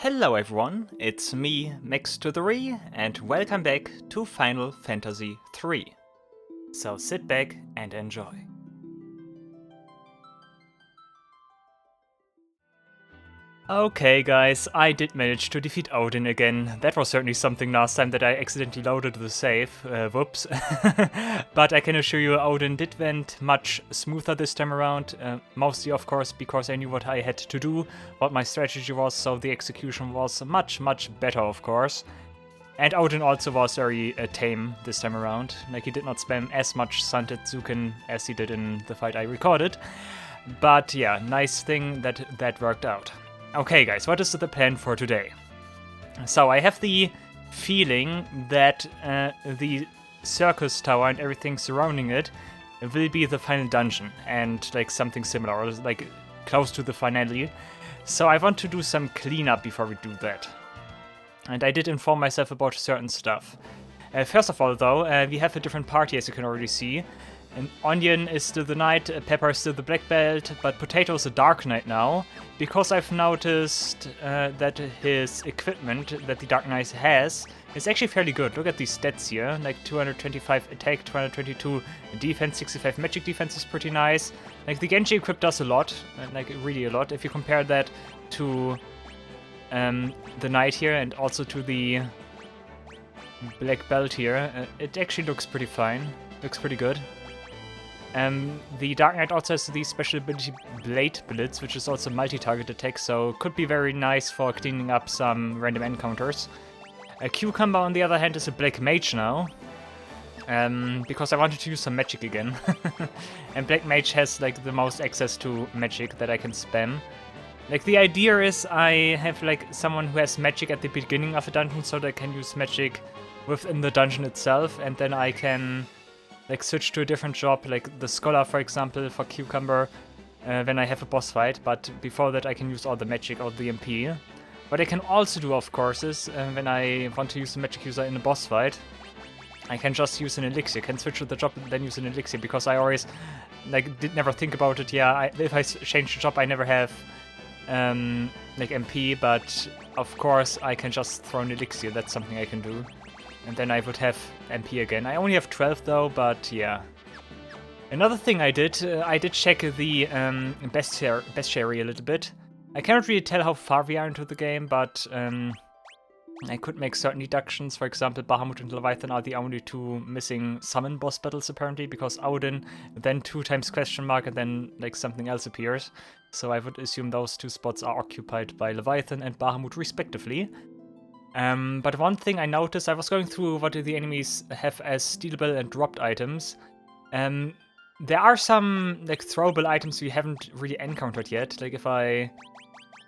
Hello everyone, it's me, Max to the Re, and welcome back to Final Fantasy III. So sit back and enjoy. Okay guys, I did manage to defeat Odin again. That was certainly something last time that I accidentally loaded the save, whoops. But I can assure you Odin did went much smoother this time around, mostly of course because I knew what I had to do, what my strategy was, so the execution was much better of course. And Odin also was very tame this time around, like he did not spam as much Santetsuken as he did in the fight I recorded. But yeah, nice thing that worked out. Okay guys, what is the plan for today? So I have the feeling that the circus tower and everything surrounding it will be the final dungeon and like something similar, or like close to the finale. So I want to do some cleanup before we do that. And I did inform myself about certain stuff. First of all though, we have a different party as you can already see. And Onion is still the knight, Pepper is still the black belt, but Potato is a dark knight now, because I've noticed that his equipment that the dark knight has is actually fairly good. Look at these stats here, like 225 attack, 222 defense, 65 magic defense is pretty nice. Like the Genji equip does a lot, like really a lot. If you compare that to the knight here and also to the black belt here, it actually looks pretty fine, looks pretty good. The Dark Knight also has the special ability Blade Blitz, which is also multi-target attack, so could be very nice for cleaning up some random encounters. Cucumber, on the other hand, is a Black Mage now, because I wanted to use some magic again. And Black Mage has like the most access to magic that I can spam. Like the idea is I have like someone who has magic at the beginning of a dungeon, so they can use magic within the dungeon itself, and then I can like switch to a different job, like the Scholar for example for Cucumber, when I have a boss fight, but before that I can use all the magic or the MP. What I can also do of course is, when I want to use a magic user in a boss fight, I can just use an elixir, can switch to the job and then use an elixir, because I always like did never think about it. Yeah, if I change the job I never have like MP, but of course I can just throw an elixir, that's something I can do. And then I would have MP again. I only have 12 though, but yeah. Another thing I did check the bestiary a little bit. I cannot really tell how far we are into the game, but I could make certain deductions. For example, Bahamut and Leviathan are the only two missing summon boss battles apparently, because Odin, then 2 times question mark, and then like something else appears. So I would assume those 2 spots are occupied by Leviathan and Bahamut respectively. But one thing I noticed, I was going through what the enemies have as stealable and dropped items. There are some like throwable items we haven't really encountered yet. Like if I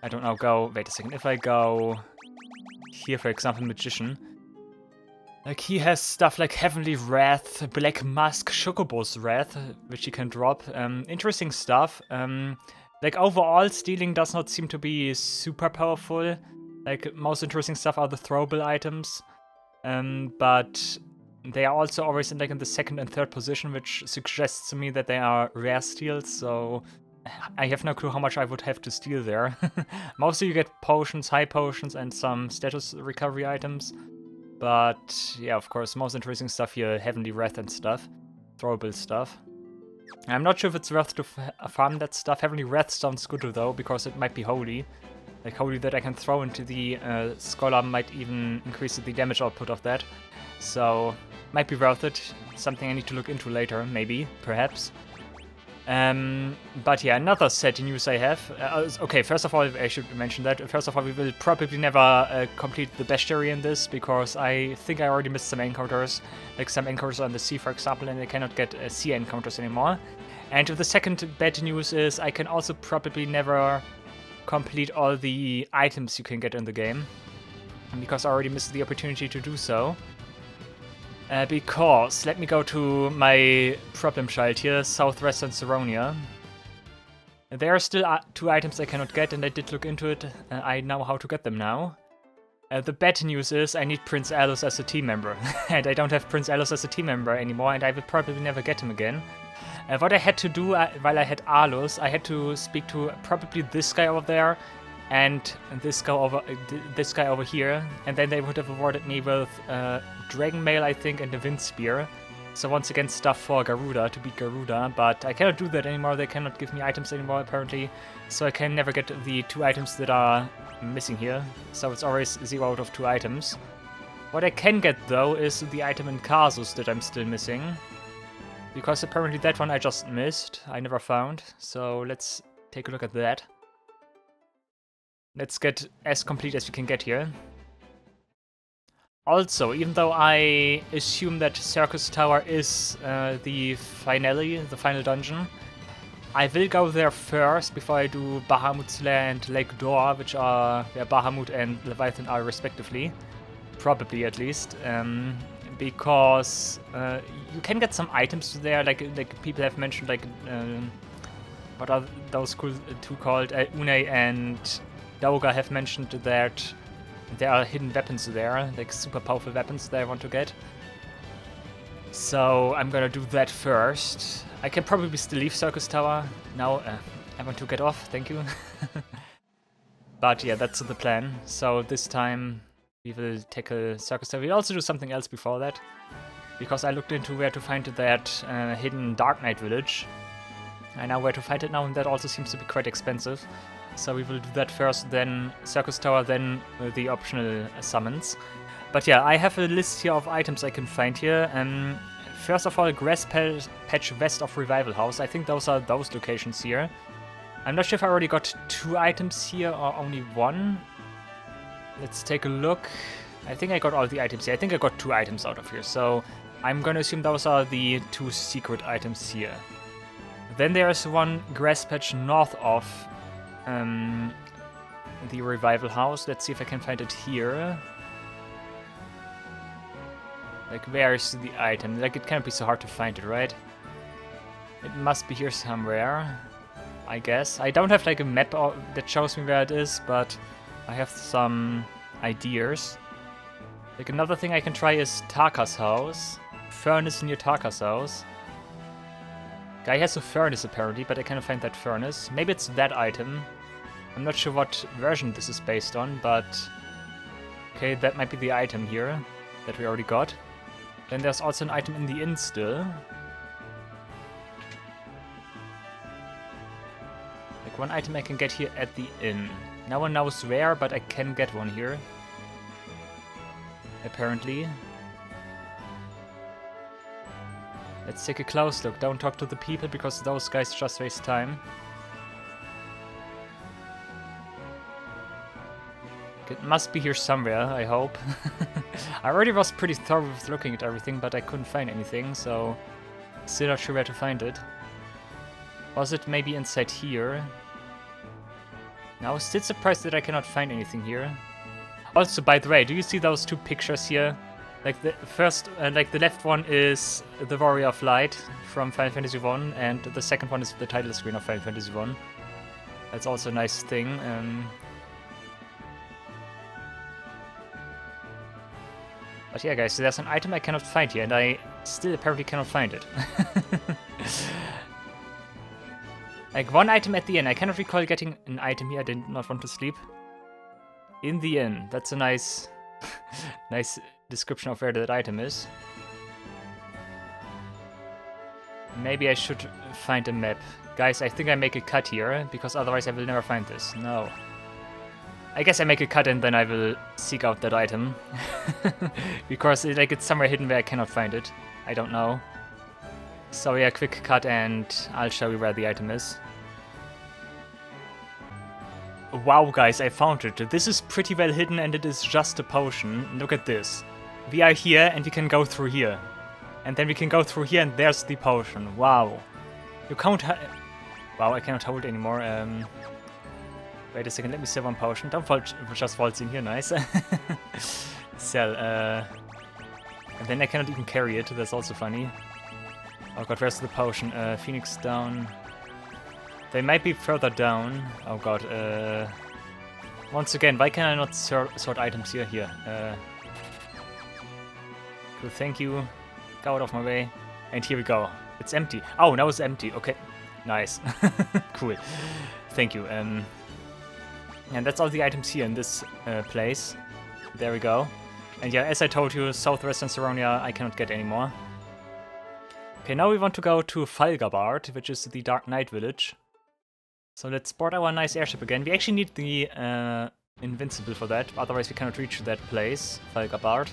don't know, wait a second, if I go here for example, Magician, like he has stuff like Heavenly Wrath, Black Mask, Chocobo's Wrath, which he can drop. Interesting stuff. Like overall, stealing does not seem to be super powerful. Like, most interesting stuff are the throwable items, but they are also always in the 2nd and 3rd position, which suggests to me that they are rare steals, so I have no clue how much I would have to steal there. Mostly you get potions, high potions, and some status recovery items, but yeah, of course, most interesting stuff here, Heavenly Wrath and stuff, throwable stuff. I'm not sure if it's worth to farm that stuff. Heavenly Wrath sounds good though, because it might be holy. Like holy that I can throw into the Scholar might even increase the damage output of that. So, might be worth it. Something I need to look into later, maybe, perhaps. But yeah, another set news I have. Okay, first of all, I should mention that. First of all, we will probably never complete the bestiary in this, because I think I already missed some encounters. Like some encounters on the sea, for example, and I cannot get sea encounters anymore. And the second bad news is I can also probably never complete all the items you can get in the game, because I already missed the opportunity to do so. Because, let me go to my problem child here, Southwestern Saronia. There are still 2 items I cannot get, and I did look into it. I know how to get them now. The bad news is I need Prince Alus as a team member, and I don't have Prince Alus as a team member anymore, and I will probably never get him again. What I had to do while I had Alus, I had to speak to probably this guy over there, and this guy over here, and then they would have awarded me with Dragon Mail, I think, and the Wind Spear. So once again, stuff for Garuda to beat Garuda, but I cannot do that anymore. They cannot give me items anymore, apparently. So I can never get the 2 items that are missing here. So it's always 0 out of 2 items. What I can get, though, is the item in Casus that I'm still missing. Because apparently that one I just missed. I never found. So let's take a look at that. Let's get as complete as we can get here. Also, even though I assume that Circus Tower is the finale, the final dungeon, I will go there first before I do Bahamut's Lair and Lake Dohr, which are where Bahamut and Leviathan are respectively. Probably, at least. Because you can get some items there, like people have mentioned, like what are those cool two called? Une and Doga have mentioned that there are hidden weapons there, like super powerful weapons that I want to get. So I'm gonna do that first. I can probably still leave Circus Tower. Now I want to get off, thank you. But yeah, that's the plan. So this time we will tackle Circus Tower. We'll also do something else before that, because I looked into where to find that hidden Dark Knight village. I know where to find it now, and that also seems to be quite expensive. So we will do that first, then Circus Tower, then the optional summons. But yeah, I have a list here of items I can find here. First of all, Grass Patch west of Revival House. I think those are those locations here. I'm not sure if I already got 2 items here or only 1. Let's take a look. I think I got all the items here. I think I got 2 items out of here. So I'm gonna assume those are the 2 secret items here. Then there's one Grass Patch north of the Revival House. Let's see if I can find it here. Like, where's the item? Like, it can't be so hard to find it, right? It must be here somewhere, I guess. I don't have like a map that shows me where it is, but I have some ideas. Like, another thing I can try is Taka's house. Furnace near Taka's house. Guy has a furnace apparently, but I cannot find that furnace. Maybe it's that item. I'm not sure what version this is based on, but okay, that might be the item here that we already got. Then there's also an item in the inn still. Like, one item I can get here at the inn. No one knows where, but I can get one here. Apparently. Let's take a close look. Don't talk to the people, because those guys just waste time. It must be here somewhere, I hope. I already was pretty thorough with looking at everything, but I couldn't find anything, so still not sure where to find it. Was it maybe inside here? Now, I was still surprised that I cannot find anything here. Also, by the way, do you see those 2 pictures here? Like, the first, like the left one is the Warrior of Light from Final Fantasy I, and the second one is the title screen of Final Fantasy I. That's also a nice thing. But yeah, guys, so there's an item I cannot find here, and I still apparently cannot find it. Like, one item at the end. I cannot recall getting an item here. I did not want to sleep. In the inn. That's a nice nice description of where that item is. Maybe I should find a map. Guys, I think I make a cut here, because otherwise I will never find this. No. I guess I make a cut and then I will seek out that item. Because it's somewhere hidden where I cannot find it. I don't know. So yeah, quick cut and I'll show you where the item is. Wow, guys, I found it. This is pretty well hidden and it is just a potion. Look at this. We are here and we can go through here. And then we can go through here and there's the potion. Wow. You can't... Wow, I cannot hold anymore. Wait a second, let me sell one potion. Don't just waltz in here, nice. Sell, and then I cannot even carry it, that's also funny. Oh god, where's the potion? Phoenix down. They might be further down. Oh god, once again, why can I not sort items here? Here. Cool, thank you. Go out of my way. And here we go. It's empty. Oh, now it's empty. Okay. Nice. Cool. Thank you. And that's all the items here in this place. There we go. And yeah, as I told you, southwestern Saronia I cannot get anymore. Okay, now we want to go to Falgabard, which is the Dark Knight village. So let's board our nice airship again. We actually need the Invincible for that, otherwise we cannot reach that place, Falgabard.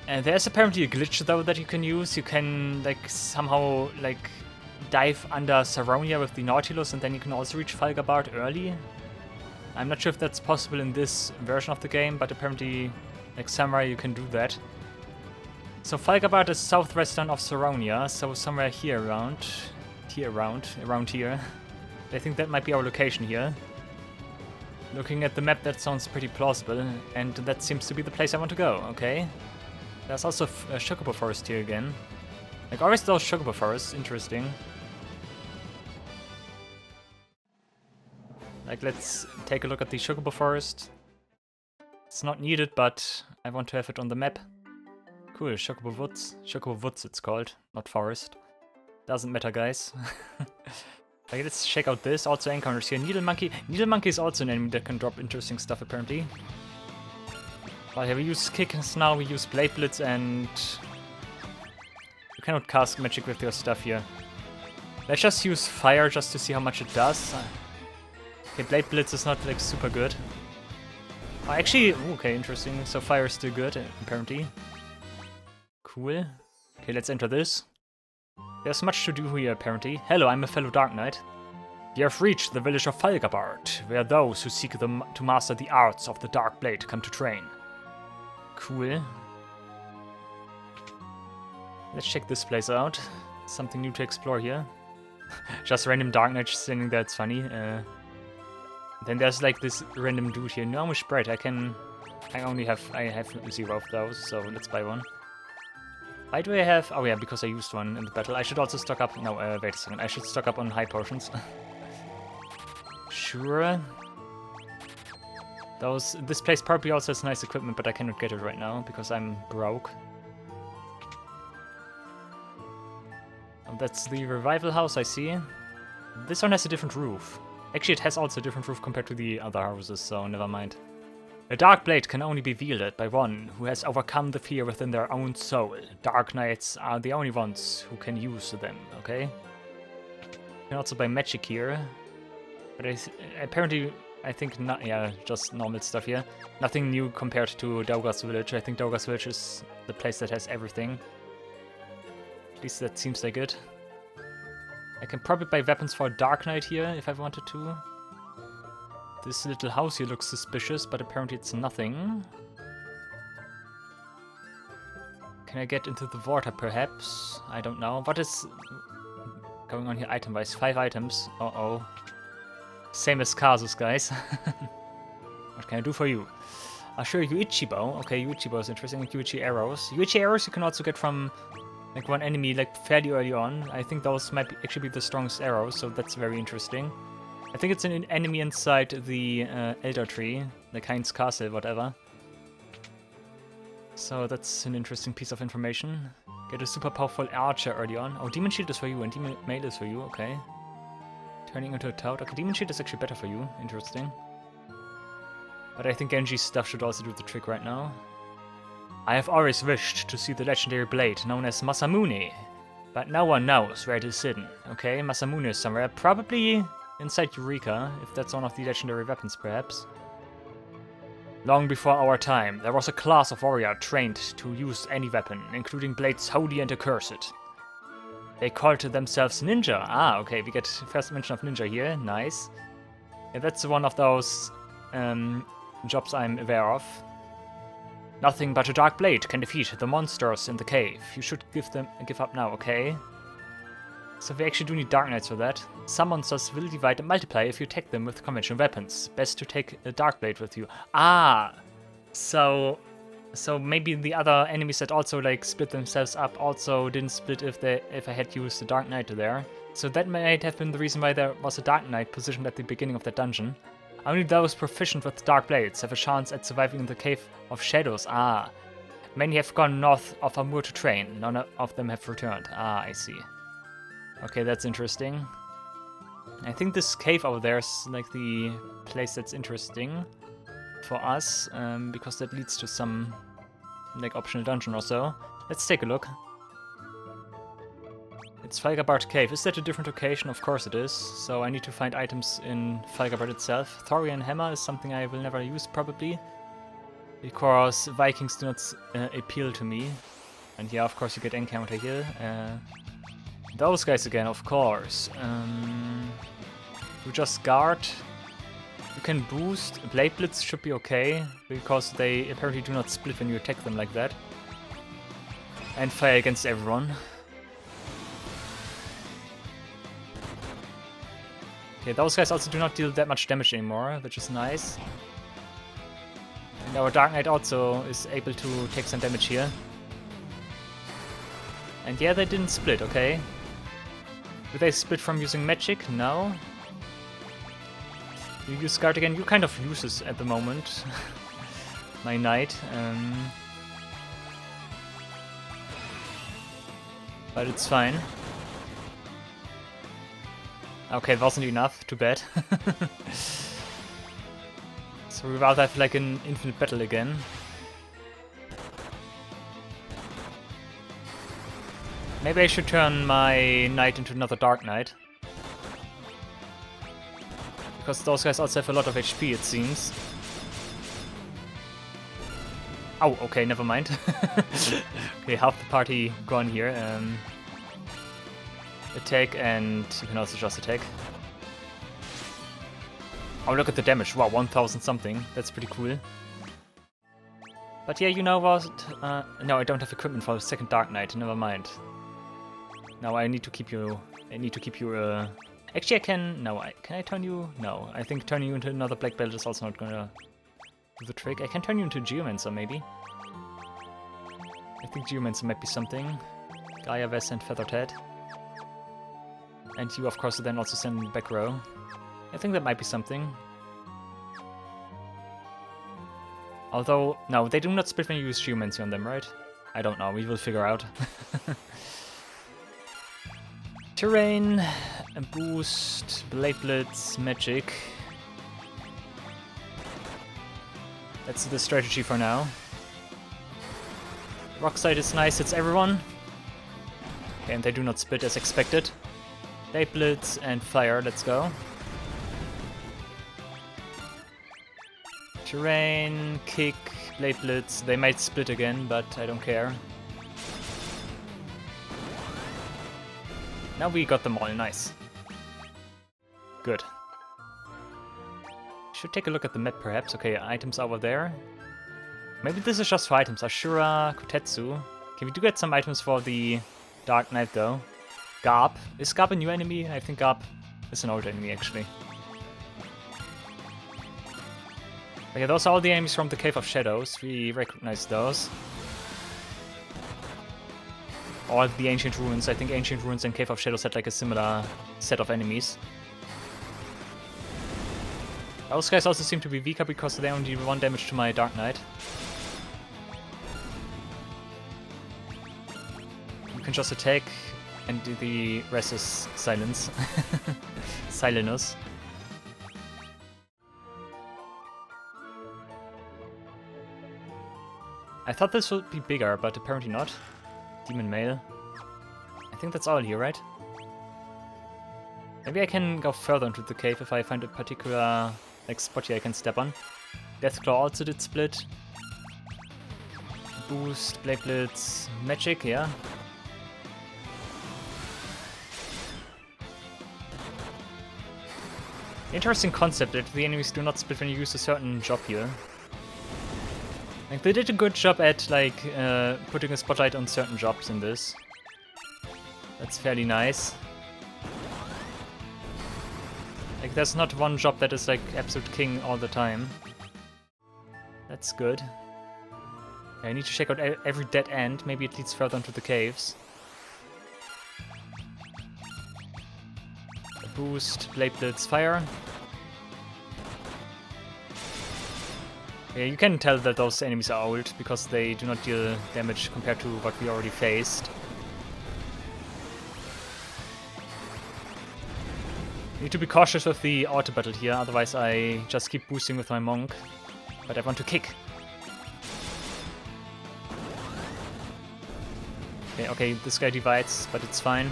And there's apparently a glitch though that you can use. You can like somehow like dive under Saronia with the Nautilus and then you can also reach Falgabard early. I'm not sure if that's possible in this version of the game, but apparently like Samurai you can do that. So Falgabard is southwestern of Saronia, so somewhere here around here. I think that might be our location here. Looking at the map, that sounds pretty plausible, and that seems to be the place I want to go, okay. There's also a Chocobo Forest here again. Like always those Chocobo Forests, interesting. Like let's take a look at the Chocobo Forest. It's not needed, but I want to have it on the map. Cool, Chocobo Woods. Chocobo Woods it's called, not forest. Doesn't matter, guys. Okay, let's check out this. Also encounters here. Needle Monkey. Needle Monkey is also an enemy that can drop interesting stuff, apparently. Well, yeah, we use Kicks now, we use Blade Blitz, and... You cannot cast magic with your stuff here. Let's just use Fire just to see how much it does. Okay, Blade Blitz is not, like, super good. Oh, actually, okay, interesting. So Fire is still good, apparently. Cool. Okay, let's enter this. There's much to do here, apparently. Hello, I'm a fellow Dark Knight. You have reached the village of Falgabard, where those who seek to master the arts of the Dark Blade come to train. Cool. Let's check this place out. Something new to explore here. Just random Dark Knight standing there, it's funny. Then there's like this random dude here. No, I'm spread. I have 0 of those, so let's buy one. Why do I have... Oh yeah, because I used one in the battle. I should also stock up... No, wait a second. I should stock up on high potions. Sure. This place probably also has nice equipment, but I cannot get it right now because I'm broke. Oh, that's the revival house, I see. This one has a different roof. Actually, it has also a different roof compared to the other houses, so never mind. A dark blade can only be wielded by one who has overcome the fear within their own soul. Dark Knights are the only ones who can use them, okay? You can also buy magic here. But apparently, I think not, yeah, just normal stuff here. Nothing new compared to Dohr's village. I think Dohr's village is the place that has everything. At least that seems like it. I can probably buy weapons for a Dark Knight here if I wanted to. This little house here looks suspicious, but apparently it's nothing. Can I get into the water, perhaps? I don't know. What is going on here item-wise? 5 items. Uh-oh. Same as Kazus, guys. What can I do for you? I'll show you Ichibo. Okay, Ichibo is interesting. Like Yuichi arrows. Yuichi arrows you can also get from like one enemy like fairly early on. I think those might actually be the strongest arrows, so that's very interesting. I think it's an enemy inside the Elder Tree, like Heinz Castle, whatever. So that's an interesting piece of information. Get a super powerful archer early on. Oh, Demon Shield is for you and Demon Mail is for you, okay. Turning into a toad. Okay, Demon Shield is actually better for you, interesting. But I think Genji's stuff should also do the trick right now. I have always wished to see the legendary blade known as Masamune, but no one knows where it is hidden. Okay, Masamune is somewhere, probably inside Eureka, if that's one of the legendary weapons, perhaps. Long before our time, there was a class of warrior trained to use any weapon, including blades holy and accursed. They called themselves ninja. Ah, okay, we get first mention of ninja here, nice. Yeah, that's one of those jobs I'm aware of. Nothing but a dark blade can defeat the monsters in the cave. You should give up now, okay? So we actually do need Dark Knights for that. Some monsters will divide and multiply if you attack them with conventional weapons. Best to take a Dark Blade with you. Ah! So maybe the other enemies that also like split themselves up also didn't split if I had used the Dark Knight there. So that might have been the reason why there was a Dark Knight positioned at the beginning of the dungeon. Only those proficient with Dark Blades have a chance at surviving in the Cave of Shadows. Ah. Many have gone north of Amur to train. None of them have returned. Ah, I see. Okay, that's interesting. I think this cave over there is like the place that's interesting for us, because that leads to some like optional dungeon or so. Let's take a look. It's Falgabard Cave. Is that a different location? Of course it is. So I need to find items in Falgabard itself. Thorian Hammer is something I will never use probably, because Vikings do not appeal to me. And yeah, of course you get encounter here. Those guys again, of course. You just guard. You can boost. Blade Blitz should be okay, because they apparently do not split when you attack them like that. And fire against everyone. Okay, those guys also do not deal that much damage anymore, which is nice. And our Dark Knight also is able to take some damage here. And yeah, they didn't split, okay. Do they split from using magic? No. You use guard again. You kind of use this at the moment. My knight. But it's fine. Okay, it wasn't enough. Too bad. So we rather have like an infinite battle again. Maybe I should turn my knight into another Dark Knight. Because those guys also have a lot of HP, it seems. Oh, okay, never mind. Okay, half the party gone here. Attack, and you can also just attack. Oh, look at the damage. Wow, 1000 something. That's pretty cool. But yeah, you know what? No, I don't have equipment for the second Dark Knight. Never mind. Now I need to keep you. Actually, I can. No, can I turn you? No, I think turning you into another black belt is also not gonna do the trick. I can turn you into a Geomancer, maybe. I think Geomancer might be something. Gaia Vest and Feathered Head. And you, of course, then also send back row. I think that might be something. Although, no, they do not split when you use Geomancy on them, right? I don't know, we will figure out. Terrain, a boost, Blade Blitz, magic. That's the strategy for now. Rock Slide is nice, it's everyone. Okay, and they do not split as expected. Blade Blitz and fire, let's go. Terrain, kick, Blade Blitz. They might split again, but I don't care. Now we got them all, nice. Good. Should take a look at the map perhaps. Okay, items over there. Maybe this is just for items. Ashura, Kotetsu. Okay, we do get some items for the Dark Knight though. Garb. Is Garb a new enemy? I think Garb is an old enemy actually. Okay, those are all the enemies from the Cave of Shadows. We recognize those. Or the Ancient Ruins. I think Ancient Ruins and Cave of Shadows had like a similar set of enemies. Those guys also seem to be weaker because they only do 1 damage to my Dark Knight. You can just attack and the rest is silence. Silence. I thought this would be bigger, but apparently not. Demon Mail. I think that's all here, right? Maybe I can go further into the cave if I find a particular like spot here I can step on. Deathclaw also did split. Boost, Blade Blitz, magic, yeah. Interesting concept that the enemies do not split when you use a certain job here. Like, they did a good job at, like, putting a spotlight on certain jobs in this. That's fairly nice. Like, there's not one job that is, like, absolute king all the time. That's good. I need to check out every dead end. Maybe it leads further into the caves. A boost, Blade Blitz, fire. Yeah, you can tell that those enemies are old, because they do not deal damage compared to what we already faced. Need to be cautious with the auto battle here, otherwise I just keep boosting with my monk. But I want to kick. Okay, this guy divides, but it's fine.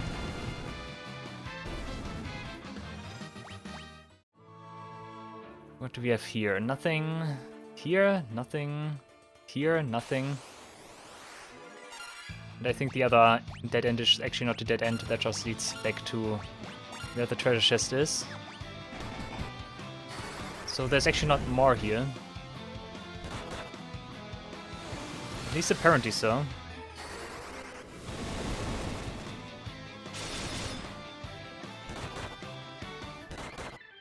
What do we have here? Nothing. Here, nothing. Here, nothing. And I think the other dead end is actually not a dead end, that just leads back to where the treasure chest is. So there's actually not more here. At least apparently so.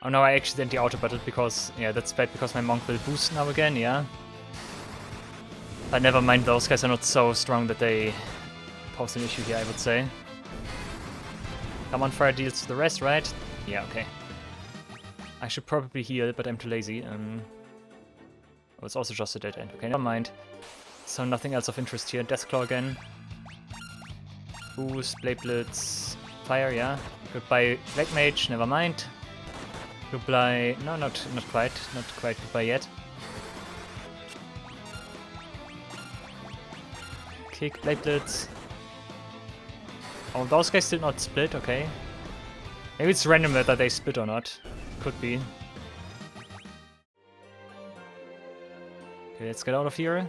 Oh no, I accidentally auto-battled because, yeah, that's bad because my monk will boost now again, yeah. But never mind, those guys are not so strong that they pose an issue here, I would say. Come on, fire deals the rest, right? Yeah, okay. I should probably heal, but I'm too lazy. Oh, it's also just a dead end. Okay, never mind. So nothing else of interest here. Deathclaw again. Boost, Blade Blitz, fire, yeah. Goodbye, Black Mage, never mind. Goodbye, no, not quite goodbye yet. Kick, Blade Blitz. Oh, those guys did not split, okay. Maybe it's random whether they split or not. Could be. Okay, let's get out of here.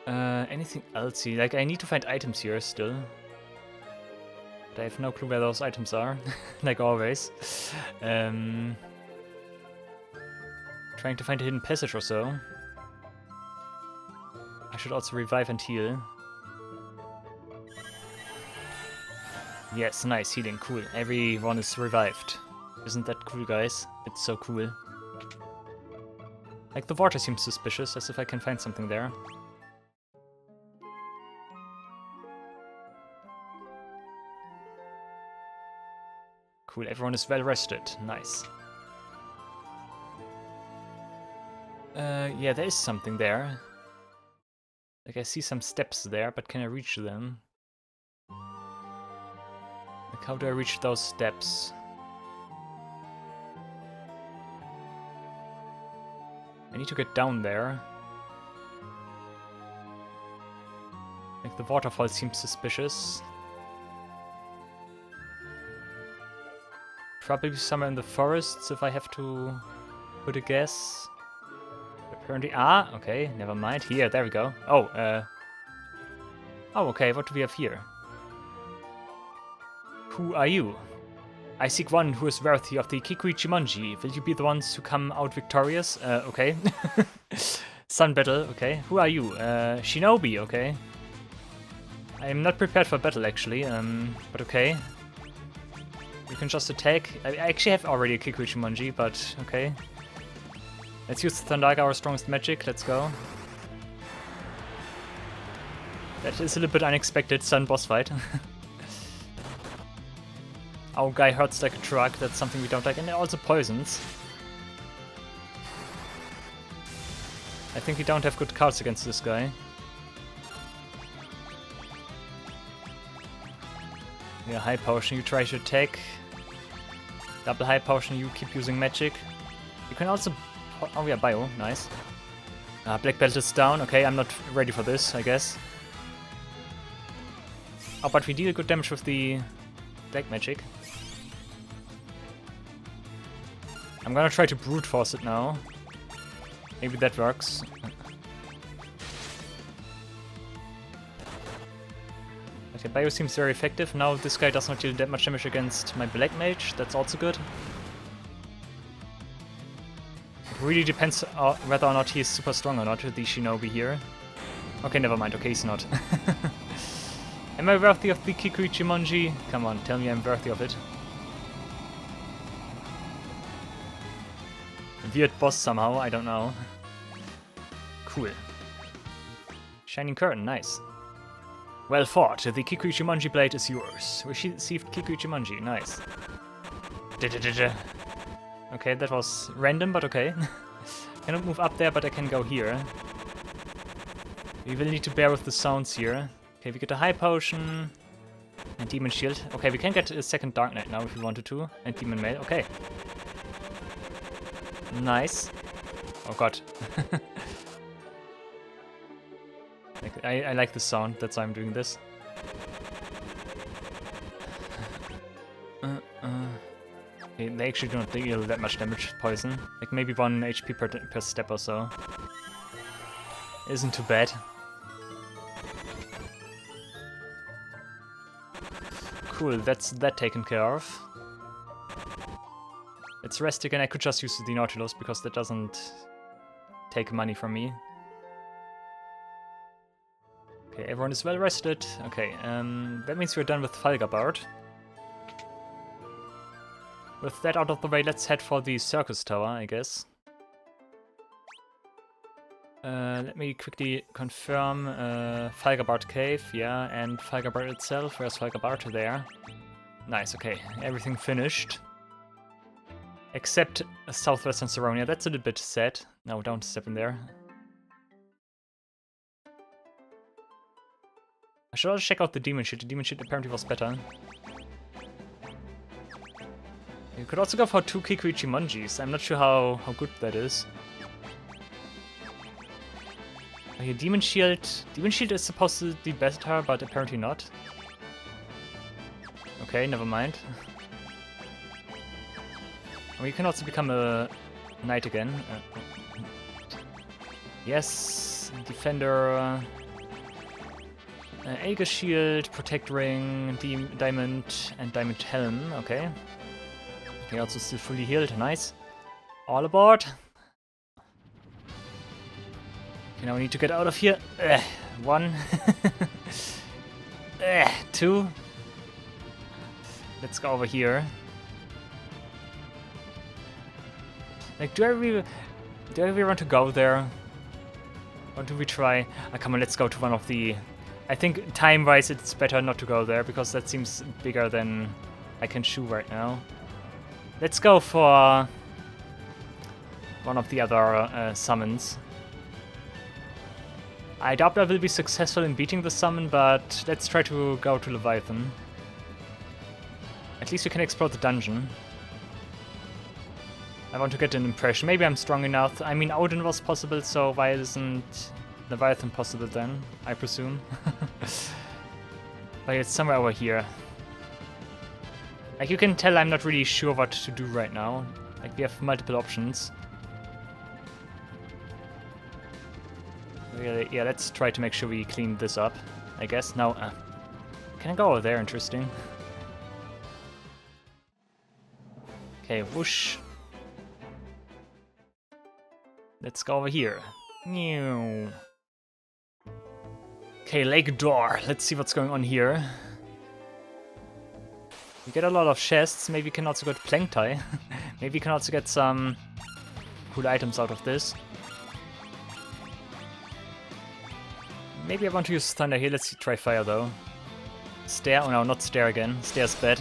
Anything else here? Like, I need to find items here still. But I have no clue where those items are, like always. Trying to find a hidden passage or so. I should also revive and heal. Yes, nice, healing, cool. Everyone is revived. Isn't that cool, guys? It's so cool. Like, the water seems suspicious, as if I can find something there. Cool, everyone is well rested. Nice. Yeah, there is something there. Like, I see some steps there, but can I reach them? Like, how do I reach those steps? I need to get down there. Like, the waterfall seems suspicious. Probably somewhere in the forests, if I have to put a guess. Apparently, okay, never mind. Here, there we go. Oh, okay, what do we have here? Who are you? I seek one who is worthy of the Kikuichimonji. Will you be the ones who come out victorious? Okay. Sun battle, okay. Who are you? Shinobi, okay. I am not prepared for battle, actually, but okay. You can just attack. I actually have already a Kikuichimonji, but okay. Let's use Thundaga, our strongest magic. Let's go. That is a little bit unexpected. Sun boss fight. Our guy hurts like a truck. That's something we don't like. And also poisons. I think we don't have good cards against this guy. Yeah, high potion. You try to attack. Double high potion. You keep using magic. You can also... Oh yeah, bio. Nice. Black belt is down. Okay, I'm not ready for this, I guess. Oh, but we deal good damage with the black magic. I'm gonna try to brute force it now. Maybe that works. Okay, bio seems very effective. Now this guy does not deal that much damage against my black mage. That's also good. It really depends whether or not he is super strong or not, the Shinobi here. Okay, never mind. Okay, he's not. Am I worthy of the Kikuichimonji? Come on, tell me I'm worthy of it. Weird boss somehow, I don't know. Cool. Shining Curtain, nice. Well fought, the Kikuichimonji blade is yours. Received Kikuichimonji, nice. Okay, that was random, but okay. Cannot move up there, but I can go here. We will need to bear with the sounds here. Okay, we get a high potion. And Demon Shield. Okay, we can get a second Dark Knight now if we wanted to. And Demon Mail. Okay. Nice. Oh god. I like the sound, that's why I'm doing this. Okay, they actually don't deal that much damage with poison. Like maybe 1 HP per step or so. Isn't too bad. Cool, that's that taken care of. Let's rest again. I could just use the Nautilus because that doesn't take money from me. Okay, everyone is well rested. Okay, that means we're done with Falgabard. With that out of the way, let's head for the Circus Tower, I guess. Let me quickly confirm Falgabard Cave, yeah, and Falgabard itself. Where's Falgabard? There. Nice, okay, everything finished. Except Southwestern Saronia, that's a little bit sad. No, don't step in there. I should also check out the Demon Shield. The Demon Shield apparently was better. You could also go for 2 Kikuichi-Monjis. I'm not sure how good that is. Okay, Demon Shield. Demon Shield is supposed to be better, but apparently not. Okay, never mind. Oh, you can also become a knight again. Yes, Defender. Aegis Shield, Protect Ring, Diamond, and Diamond Helm. Okay. Okay, also still fully healed. Nice. All aboard. Okay, now we need to get out of here. 1. 2. Let's go over here. Like, do I really want to go there? Or do we try? Come on, let's go to one of the... I think time-wise it's better not to go there, because that seems bigger than I can chew right now. Let's go for one of the other summons. I doubt I will be successful in beating the summon, but let's try to go to Leviathan. At least we can explore the dungeon. I want to get an impression. Maybe I'm strong enough. I mean, Odin was possible, so why isn't Leviathan possible then, I presume? But it's somewhere over here. Like, you can tell I'm not really sure what to do right now. Like, we have multiple options. Really, yeah, let's try to make sure we clean this up, I guess. Now, can I go over there? Interesting. Okay, whoosh. Let's go over here. New. Okay, Lake Dohr. Let's see what's going on here. We get a lot of chests. Maybe we can also get Planktai. Maybe we can also get some cool items out of this. Maybe I want to use Thunder here. Let's try Fire though. Stare? Oh no, not Stare again. Stare's bad.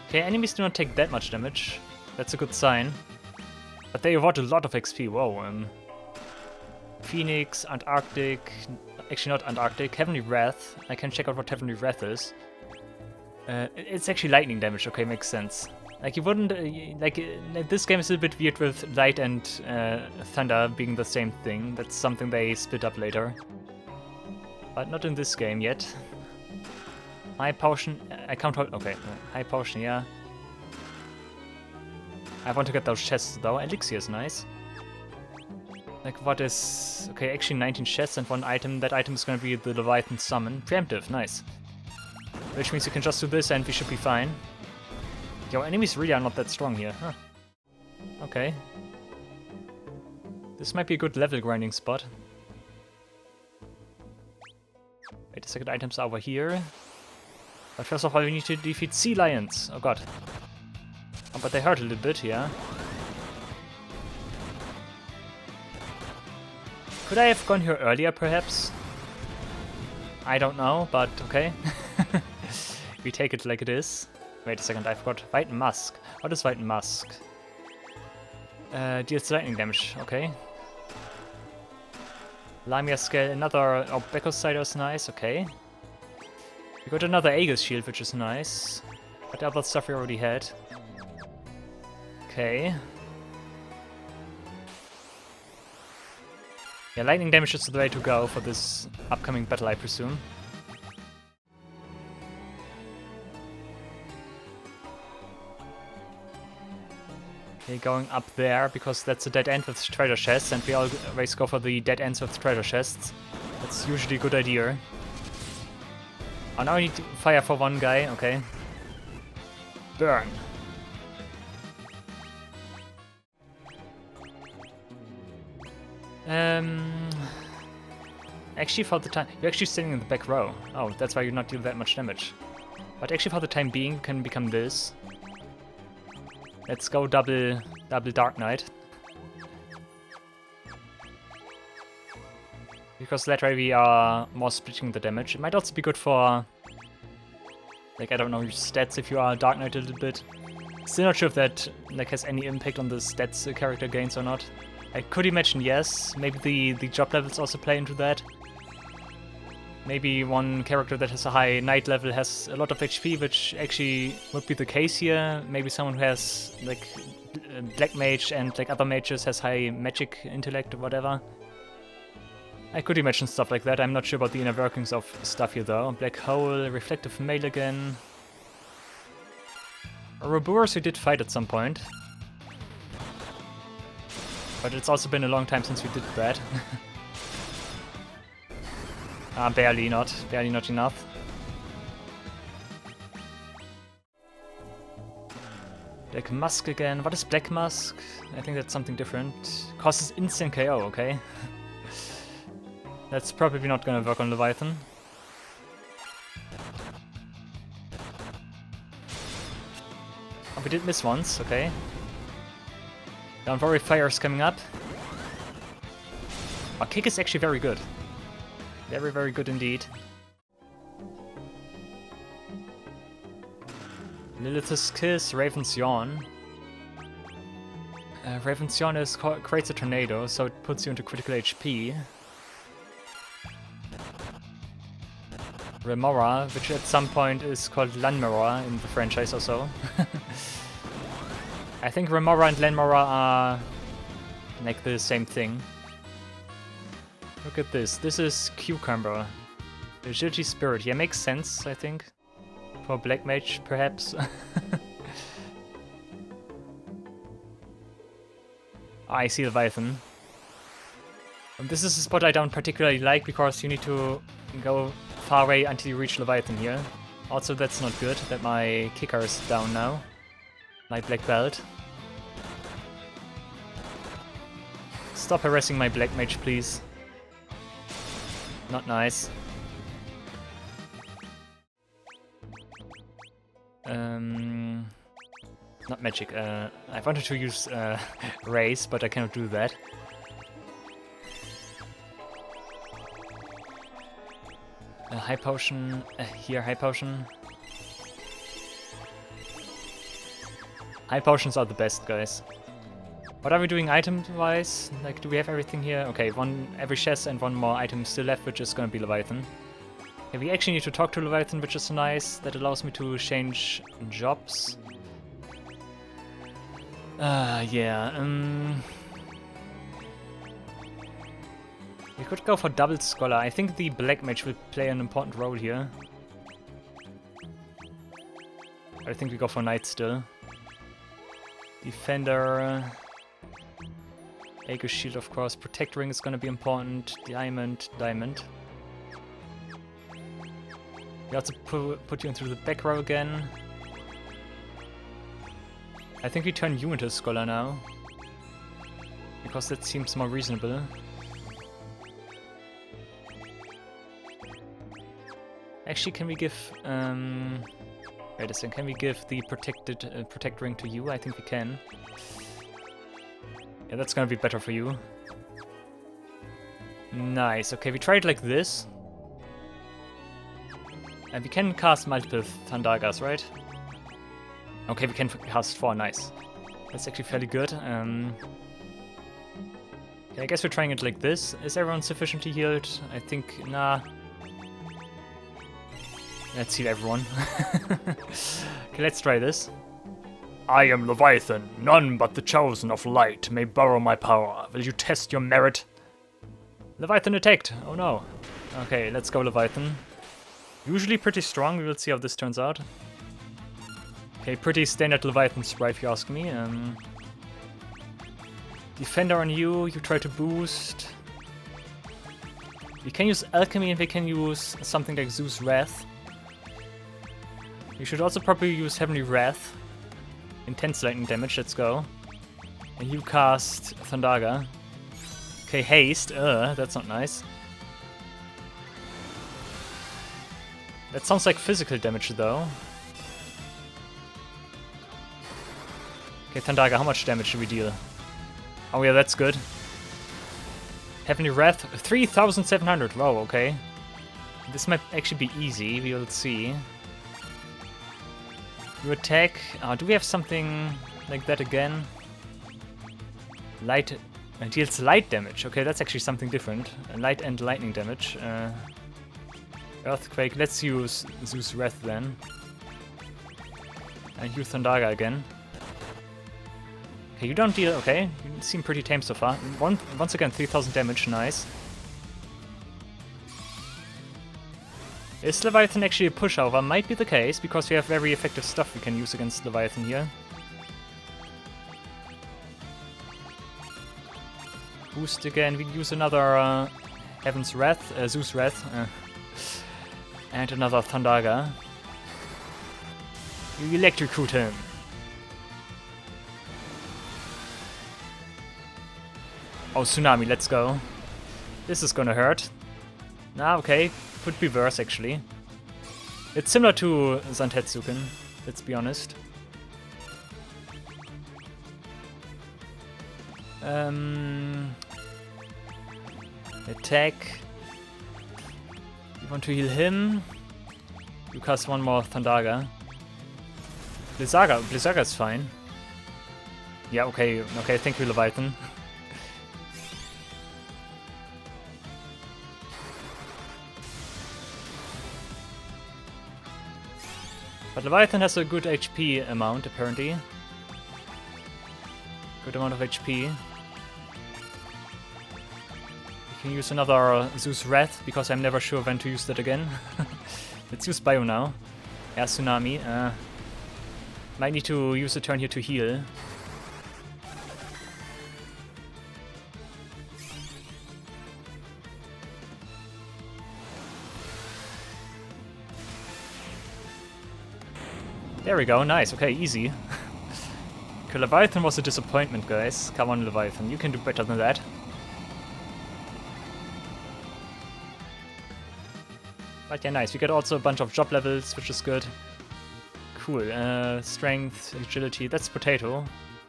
Okay, enemies do not take that much damage. That's a good sign. But they award a lot of XP. Whoa. Phoenix, Antarctic. Actually, not Antarctic. Heavenly Wrath. I can check out what Heavenly Wrath is. It's actually lightning damage. Okay, makes sense. Like, you wouldn't. Like, this game is a bit weird with light and thunder being the same thing. That's something they split up later. But not in this game yet. High potion, I can't hold, okay, high potion, yeah. I want to get those chests though, elixir is nice. Like, what is, okay, actually 19 chests and 1 item, that item is gonna be the Leviathan summon. Preemptive, nice. Which means you can just do this and we should be fine. Yo, enemies really are not that strong here, huh. Okay. This might be a good level grinding spot. Wait a second, items are over here. But first of all, we need to defeat sea lions. Oh god. Oh, but they hurt a little bit, yeah. Could I have gone here earlier, perhaps? I don't know, but okay. We take it like it is. Wait a second, I forgot. White Musk. What is White Musk? Deals lightning damage, okay. Lamia scale, another Becosider is nice, okay. We got another Aegis shield, which is nice. But the other stuff we already had. Okay. Yeah, lightning damage is the way to go for this upcoming battle, I presume. Okay, going up there, because that's a dead end with treasure chests, and we always go for the dead ends with treasure chests. That's usually a good idea. Oh, now I need to fire for one guy, okay. Burn. Actually for the time... You're actually standing in the back row. Oh, that's why you not deal that much damage. But actually for the time being, you can become this. Let's go double Dark Knight. Because that way we are more splitting the damage. It might also be good for, like, I don't know, your stats if you are Dark Knight a little bit. Still not sure if that like has any impact on the stats the character gains or not. I could imagine yes. Maybe the job levels also play into that. Maybe one character that has a high Knight level has a lot of HP, which actually would be the case here. Maybe someone who has like Black Mage and like other mages has high magic intellect or whatever. I could imagine stuff like that. I'm not sure about the inner workings of stuff here though. Black Hole, Reflective Mail again. Ouroboros we did fight at some point. But it's also been a long time since we did that. Barely not enough. Black Musk again. What is Black Musk? I think that's something different. Causes instant KO, okay. That's probably not gonna work on Leviathan. Oh, we did miss once, okay. Don't worry, fire's coming up. Our kick is actually very good. Very, very good indeed. Lilith's Kiss, Raven's Yawn. Raven's Yawn creates a tornado, so it puts you into critical HP. Remora, which at some point is called Lanmora in the franchise or so. I think Remora and Lanmora are like the same thing. Look at this. This is Cucumber. Agility Spirit. Yeah, makes sense, I think. For Black Mage, perhaps. I see Leviathan. This is a spot I don't particularly like because you need to go far away until you reach Leviathan here. Also, that's not good that my kicker is down now. My black belt. Stop harassing my Black Mage, please. Not nice. Not magic. I wanted to use raise, but I cannot do that. High potion. Here, high potion. High potions are the best, guys. What are we doing item-wise? Like, do we have everything here? Okay, every chest and one more item still left, which is gonna be Leviathan. Okay, we actually need to talk to Leviathan, which is nice. That allows me to change jobs. Yeah, we could go for Double Scholar. I think the Black Mage will play an important role here. I think we go for Knight still. Defender... Aegis Shield, of course. Protect Ring is gonna be important. Diamond. We also put you into the back row again. I think we turn you into a Scholar now. Because that seems more reasonable. Actually, can we give... wait a second, can we give the Protect Ring to you? I think we can. Yeah, that's gonna be better for you. Nice. Okay, we try it like this. And we can cast multiple Thundagas, right? Okay, we can cast 4. Nice. That's actually fairly good. Okay, I guess we're trying it like this. Is everyone sufficiently healed? I think, nah. Let's heal everyone. Okay, let's try this. I am Leviathan. None but the chosen of light may borrow my power. Will you test your merit? Leviathan attacked. Oh no. Okay, let's go Leviathan. Usually pretty strong. We will see how this turns out. Okay, pretty standard Leviathan sprite if you ask me. Defender on you. You try to boost. We can use Alchemy and we can use something like Zeus Wrath. You should also probably use Heavenly Wrath. Intense lightning damage, let's go. And you cast Thundaga. Okay, haste. That's not nice. That sounds like physical damage though. Okay, Thundaga, how much damage do we deal? Oh yeah, that's good. Heavenly Wrath, 3,700. Wow, okay. This might actually be easy, we will see. You attack. Do we have something like that again? Light deals light damage. Okay, that's actually something different. Light and lightning damage. Earthquake. Let's use Zeus Wrath then. And use Thundaga again. Okay, you don't deal. Okay, you seem pretty tame so far. Once again, 3,000 damage. Nice. Is Leviathan actually a pushover? Might be the case, because we have very effective stuff we can use against Leviathan here. Boost again, we use another Heaven's Wrath, Zeus Wrath, and another Thundaga. You electrocute him. Oh, Tsunami, let's go. This is gonna hurt. Nah, okay. Could be worse, actually. It's similar to Zantetsuken, let's be honest. Attack. You want to heal him? You cast one more Thundaga. Blizzaga is fine. Yeah, okay, thank you, Leviathan. But Leviathan has a good HP amount, apparently. Good amount of HP. You can use another Zeus Wrath, because I'm never sure when to use that again. Let's use Bio now. Yeah, Tsunami. Might need to use a turn here to heal. There we go, nice, okay, easy. Okay, Leviathan was a disappointment, guys. Come on, Leviathan, you can do better than that. But yeah, nice, we get also a bunch of job levels, which is good. Cool, strength, agility, that's Potato.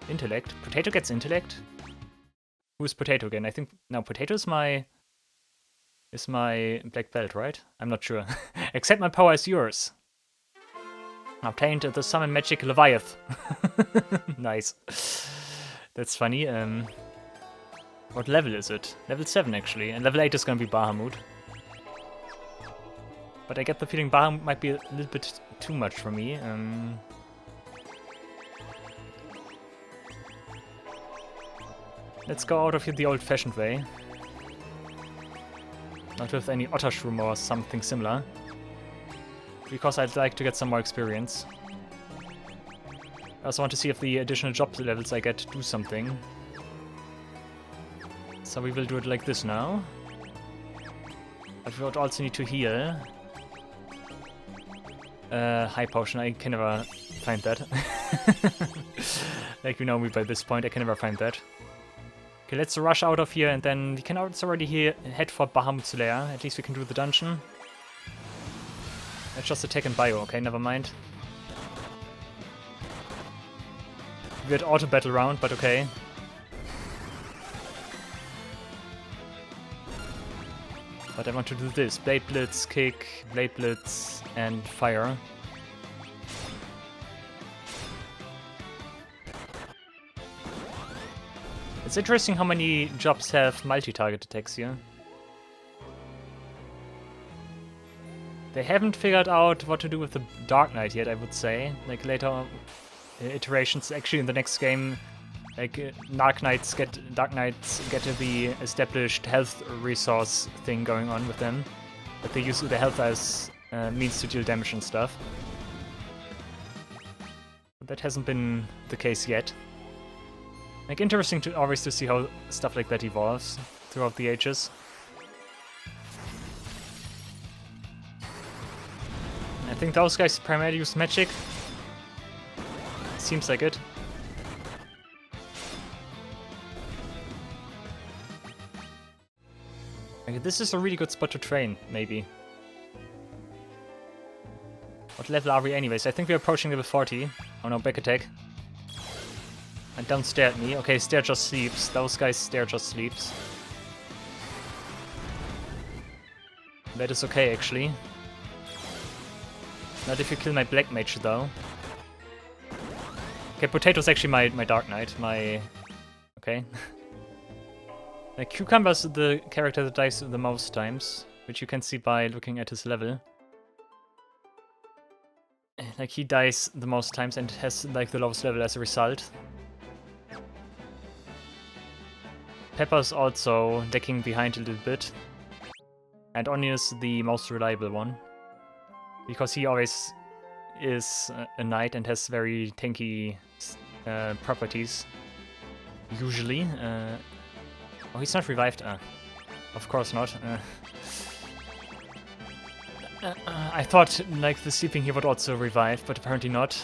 Intellect, Potato gets intellect? Who's Potato again? I think, now Potato is my black belt, right? I'm not sure. Accept my power is yours. Obtained the summon magic Leviathan. Nice. That's funny. What level is it? Level 7 actually, and level 8 is gonna be Bahamut. But I get the feeling Bahamut might be a little bit too much for me. Let's go out of here the old-fashioned way. Not with any otter shroom or something similar. Because I'd like to get some more experience. I also want to see if the additional job levels I get do something. So we will do it like this now. But we would also need to heal. High potion, I can never find that. Like you know me by this point, I can never find that. Okay, let's rush out of here and then we can also already head for Bahamut's Lair. At least we can do the dungeon. Let's just attack and bio, okay, never mind. Weird auto battle round, but okay. But I want to do this. Blade Blitz, kick, Blade Blitz, and fire. It's interesting how many jobs have multi-target attacks here. They haven't figured out what to do with the Dark Knight yet, I would say. Like later iterations, actually in the next game, like Dark Knights get the established health resource thing going on with them. But they use the health as means to deal damage and stuff. But that hasn't been the case yet. Like interesting to always to see how stuff like that evolves throughout the ages. I think those guys primarily use magic. Seems like it. Okay, this is a really good spot to train, maybe. What level are we anyways? I think we're approaching level 40. Oh no, back attack. And don't stare at me. Okay, stare just sleeps. Those guys stare just sleeps. That is okay, actually. Not if you kill my Black Mage, though. Okay, Potato's actually my Dark Knight. Okay. Like, Cucumber's the character that dies the most times, which you can see by looking at his level. Like, he dies the most times and has, like, the lowest level as a result. Pepper's also decking behind a little bit. And Onion's the most reliable one. Because he always is a knight and has very tanky properties. Usually. Oh, he's not revived? Of course not. I thought like the sleeping he would also revive, but apparently not.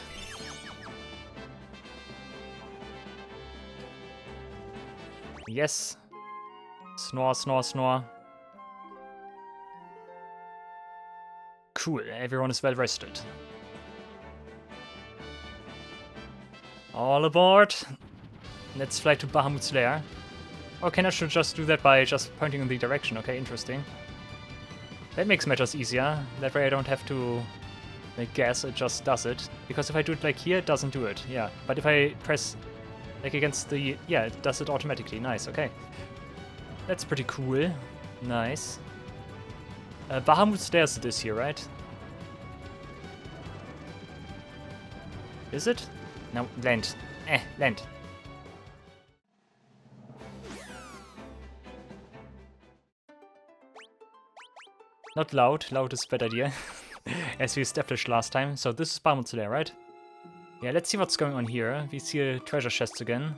Yes. Snore, snore, snore. Cool, everyone is well rested. All aboard! Let's fly to Bahamut's lair. Okay, I should just do that by just pointing in the direction. Okay, interesting. That makes matters easier. That way I don't have to like guess, it just does it. Because if I do it like here, it doesn't do it. Yeah, but if I press like against the... yeah, it does it automatically. Nice, okay. That's pretty cool. Nice. Bahamut stairs this here, right? Is it? No, land. Land. Not loud. Loud is a bad idea. As we established last time. So this is Bahamut's lair, right? Yeah, let's see what's going on here. We see a treasure chest again.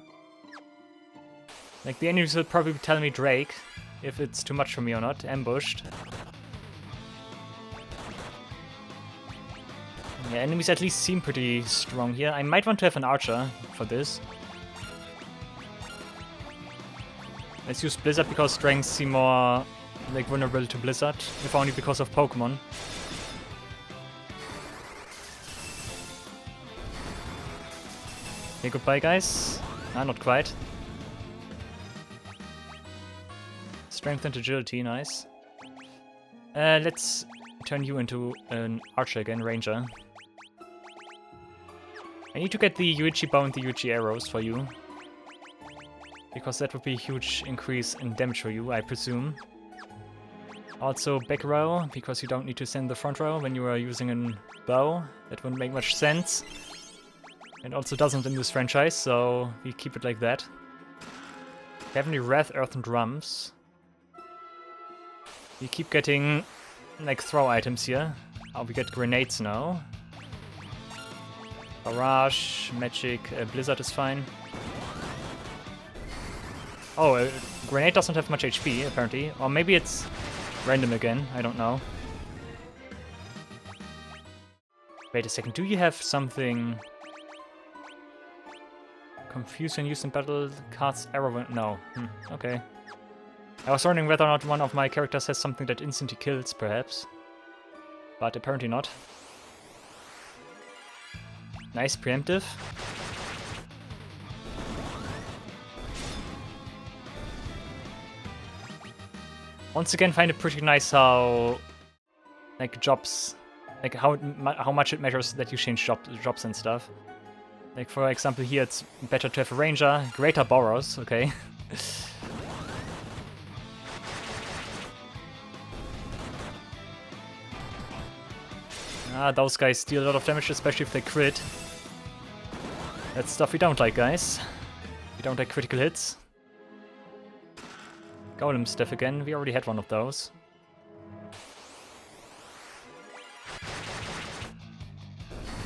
Like, the enemies will probably tell me Drake, if it's too much for me or not. Ambushed. Yeah, enemies at least seem pretty strong here. I might want to have an archer for this. Let's use Blizzard because strengths seem more like vulnerable to Blizzard, if only because of Pokemon. Okay, goodbye guys. Not quite. Strength and agility, nice. Let's turn you into an archer again, ranger. I need to get the Yuichi bow and the Yuichi arrows for you. Because that would be a huge increase in damage for you, I presume. Also back row, because you don't need to send the front row when you are using a bow. That wouldn't make much sense. And also doesn't in this franchise, so we keep it like that. Heavenly Wrath, Earthen Drums. We keep getting like throw items here. Oh, we get grenades now. Barrage, magic, Blizzard is fine. Oh, grenade doesn't have much HP apparently. Or maybe it's random again, I don't know. Wait a second, do you have something... Confuse when used in battle, cards arrow... No, okay. I was wondering whether or not one of my characters has something that instantly kills, perhaps. But apparently not. Nice preemptive. Once again, find it pretty nice how, like, jobs, like how much it matters that you change jobs and stuff. Like, for example, here it's better to have a ranger, greater borrows, okay. Those guys deal a lot of damage, especially if they crit. That's stuff we don't like, guys. We don't like critical hits. Golem Stiff again, we already had one of those.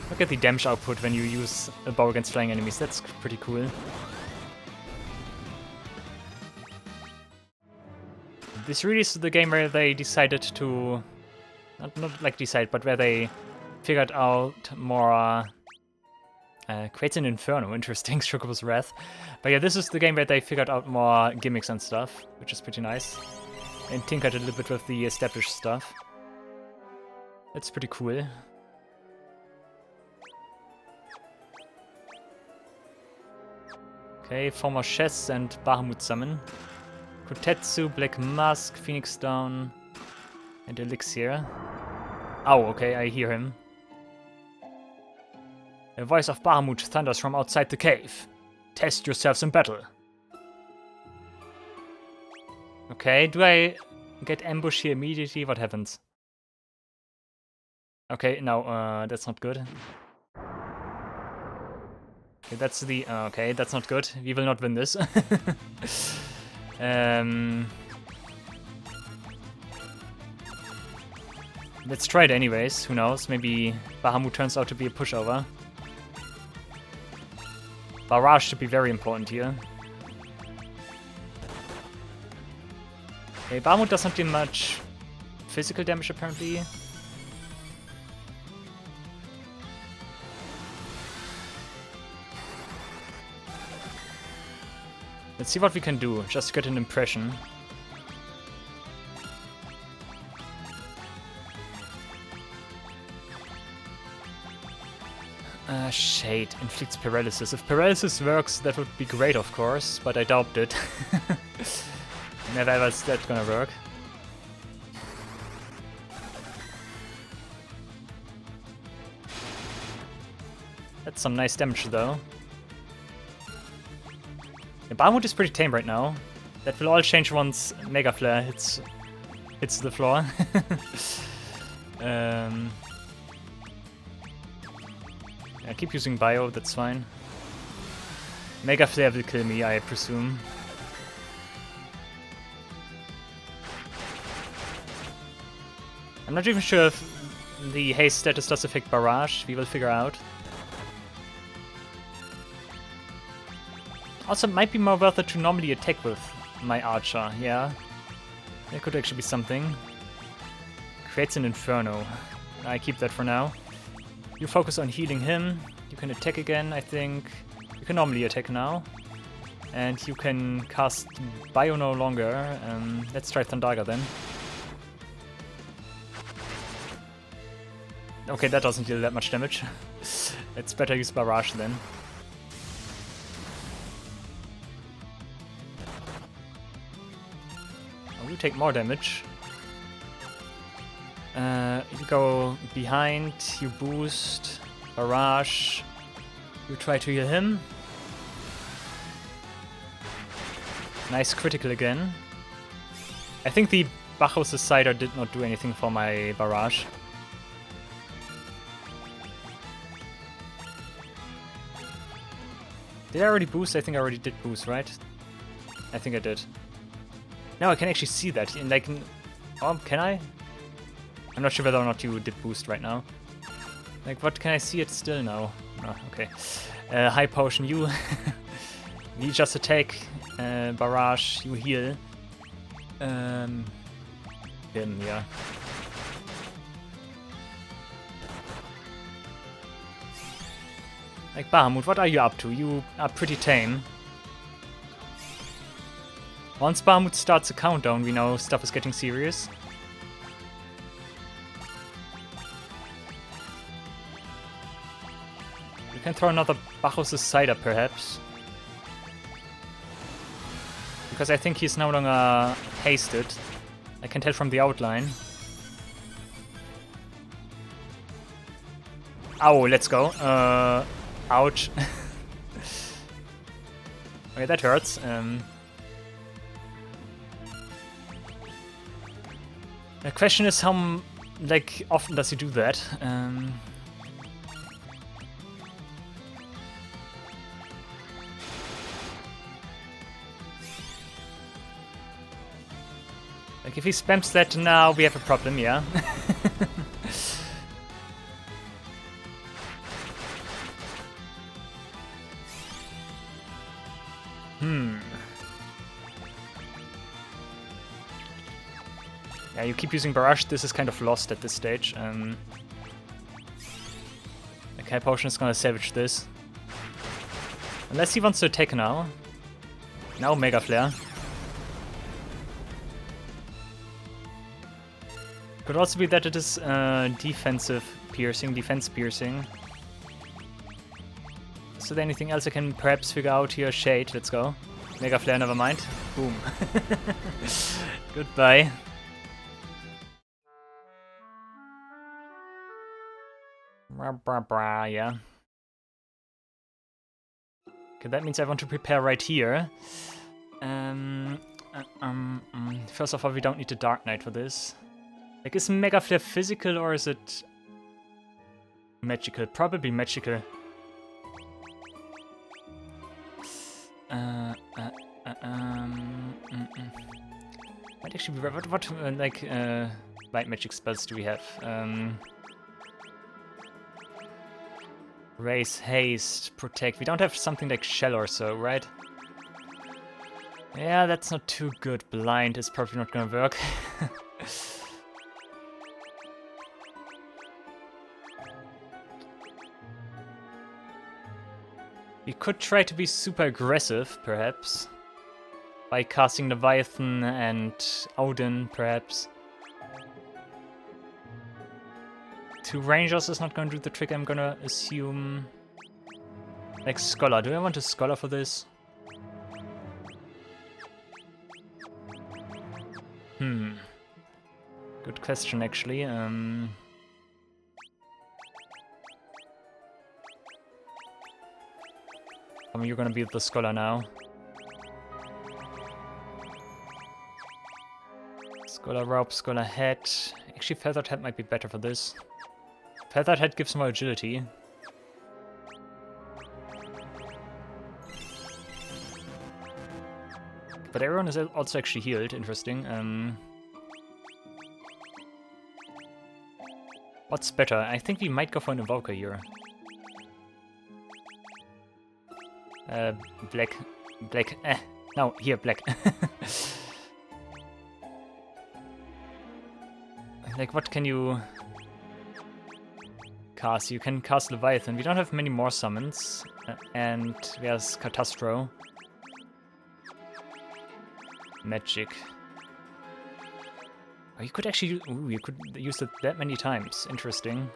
Look at the damage output when you use a bow against flying enemies, that's pretty cool. This really is the game where they decided to... Not like decide, but where they figured out more... creates an Inferno, interesting, Chocobo's Wrath. But yeah, this is the game where they figured out more gimmicks and stuff, which is pretty nice. And tinkered a little bit with the established stuff. That's pretty cool. Okay, 4 more chests and Bahamut summon. Kotetsu, Black Mask, Phoenix Down, and Elixir. Oh, okay, I hear him. The voice of Bahamut thunders from outside the cave. Test yourselves in battle. Okay, do I get ambush here immediately? What happens? Okay, no, that's not good. Okay, that's the... okay, that's not good. We will not win this. Let's try it anyways, who knows? Maybe Bahamut turns out to be a pushover. Barrage should be very important here. Okay, Bahamut does not do much physical damage apparently. Let's see what we can do, just to get an impression. Shade inflicts paralysis. If paralysis works, that would be great, of course, but I doubt it. Never ever is that gonna work. That's some nice damage, though. The Bahamut is pretty tame right now. That will all change once Mega Flare hits the floor. I keep using Bio, that's fine. Mega Flare will kill me, I presume. I'm not even sure if the haste status does affect Barrage. We will figure out. Also, it might be more worth it to normally attack with my Archer, yeah. That could actually be something. Creates an Inferno. I keep that for now. You focus on healing him. You can attack again, I think. You can normally attack now. And you can cast Bio no longer. Let's try Thundaga then. Okay, that doesn't deal that much damage. It's better use Barrage then. Oh, you take more damage. You go behind, you boost, Barrage, you try to heal him. Nice critical again. I think the Bacchus' Cider did not do anything for my Barrage. Did I already boost? I think I already did boost, right? I think I did. Now I can actually see that. Like, oh, can I? I'm not sure whether or not you did boost right now. Like, what can I see it still now? Oh, okay. High potion, you. You just attack. Barrage, you heal. Him, yeah. Like, Bahamut, what are you up to? You are pretty tame. Once Bahamut starts a countdown, we know stuff is getting serious. You can throw another Bacchus' Cider, perhaps. Because I think he's no longer hasted. I can tell from the outline. Oh, let's go. Ouch. Okay, that hurts. The question is how, like, often does he do that? Like, if he spams that now, we have a problem, yeah. Yeah, you keep using Barrage, this is kind of lost at this stage. Okay, Potion is gonna salvage this. Unless he wants to attack now. Now Mega Flare. Could also be that it is defense piercing. Is there anything else I can perhaps figure out here? Shade, let's go. Mega Flare, never mind. Boom. Goodbye. Yeah. Okay, that means I want to prepare right here. First of all, we don't need the Dark Knight for this. Like, is Mega Flare physical or is it magical? Probably magical. Might actually be what like light magic spells do we have? Raise, haste, protect. We don't have something like shell or so, right? Yeah, that's not too good. Blind is probably not gonna work. We could try to be super aggressive, perhaps. By casting Leviathan and Odin, perhaps. 2 Rangers is not going to do the trick, I'm gonna assume. Like Scholar. Do I want a Scholar for this? Good question, actually. You're gonna be the Scholar now. Scholar Rope, Scholar Head. Actually, Feathered Head might be better for this. Feathered Head gives more agility. But everyone is also actually healed, interesting. What's better? I think we might go for an Invoker here. Black. No, here, black. Like, what can you cast? You can cast Leviathan. We don't have many more summons. And there's Catastro. Magic. Oh, you could actually... Ooh, you could use it that many times. Interesting.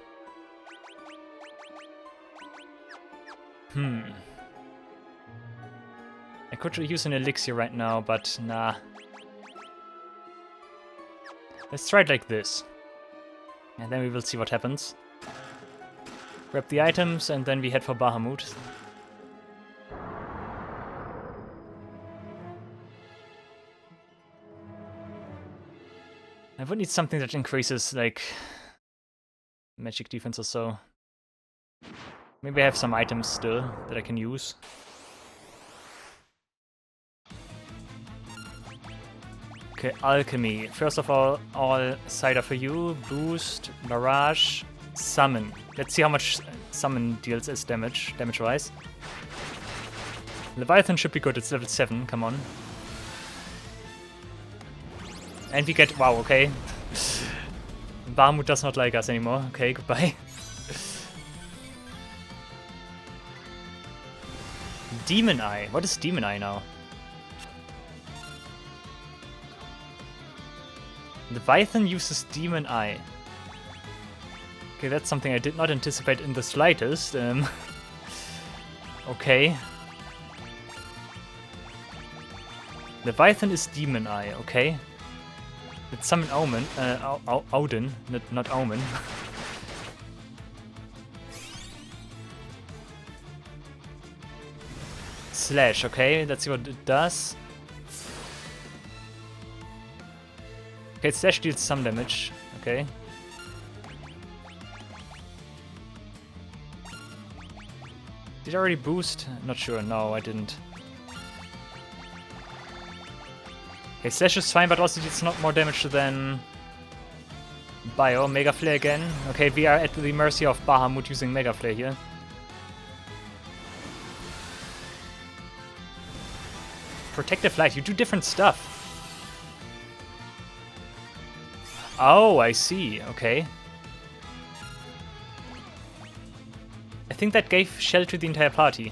I could use an elixir right now, but nah. Let's try it like this. And then we will see what happens. Grab the items, and then we head for Bahamut. I would need something that increases, like, magic defense or so. Maybe I have some items still that I can use. Okay, Alchemy. First of all Cider for you. Boost, Barrage, Summon. Let's see how much Summon deals as damage-wise. Leviathan should be good, it's level 7, come on. And we get... wow, okay. Bahamut does not like us anymore. Okay, goodbye. Demon Eye. What is Demon Eye now? Leviathan uses Demon Eye. Okay, that's something I did not anticipate in the slightest. Okay. Leviathan is Demon Eye, okay. Let's summon Omen. Odin, not Omen. Slash, okay, let's see what it does. Okay, Slash deals some damage. Okay. Did I already boost? Not sure. No, I didn't. Okay, Slash is fine, but also deals not more damage than Bio. Mega Flare again. Okay, we are at the mercy of Bahamut using Mega Flare here. Protective Light, you do different stuff. Oh, I see. Okay. I think that gave Shell to the entire party.